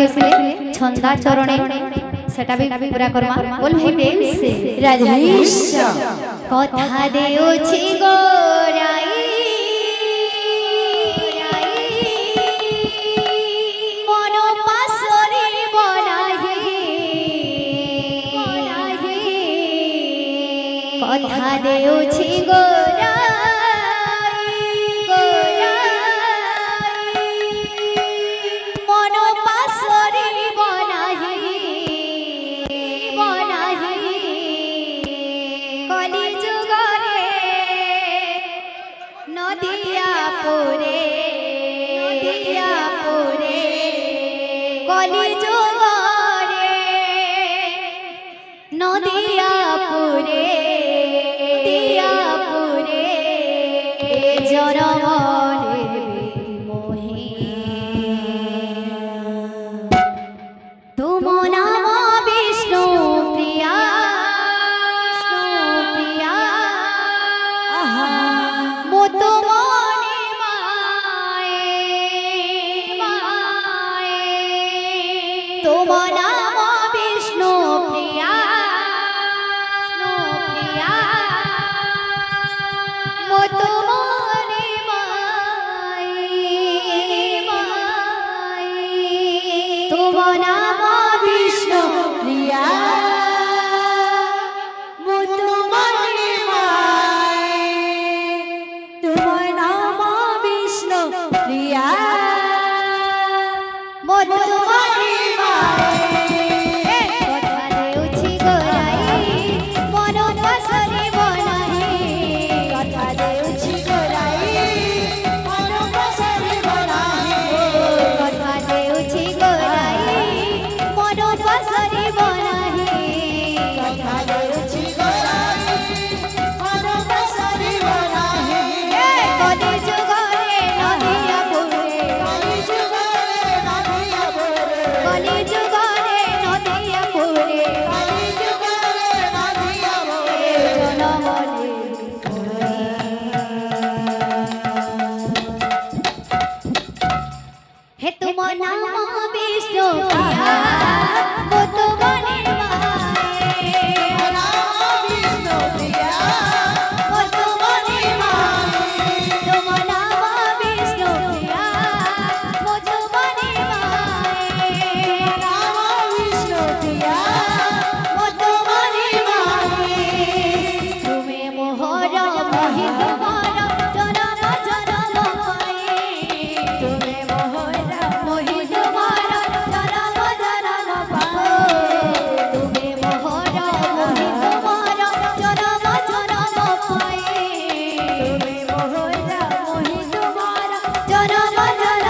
কইছিলে ছন্দা চরণে সেটা বি পুরা করমা বল ভাই প্রেম সে রাধেশ্য কথা দেউছি গোরাই মন পাশরে বনাহি কথা দেউছি গোরাই মন পাশরে বনাহি কলি যুগরে নদিয়া পুরে কলি যুগরে নদিয়া পুরে জনমনে মোহে তুম নাম বিষ্ণু প্রিয়া মতো মনে তুম নাম বিষ্ণু প্রিয়া মতো মনে তুম নাম বিষ্ণু প্রিয়া মতো মনে তোমার নাম বিষ্ণু প্রিয়া মতো মনে কথা দেউছি গোরাই মন পাশরে বনাহি কথা দেউছি গোরাই মন পাশরে বনাহি কথা দেউছি গোরাই মন পাশরে বনাহি কথা দেউছি গোরাই মন পাশরে বনাহি কলি যুগরে নদিয়া পুরে কলি যুগরে নদিয়া পুরে কলি যুগরে নদিয়া পুরে কলি যুগরে নদিয়া পুরে জনমনে হে তুম নাম বিষ্ণু প্রিয়া মতো মনে বিষ্ণু প্রিয়া মতো মনে তুম নাম বিষ্ণু প্রিয়া মতো মনে রাম বিষ্ণু প্রিয়া মতো মনে তুমি মোহর মোহি তোমার জনম জনম পায়ে তুমি মোহরা মোহি তোমার জনম জনম পায়ে তুমি মোহর মোহি তোমার জনম জনম পায়ে তুমি মোহরা মোহি তোমার জনম জনম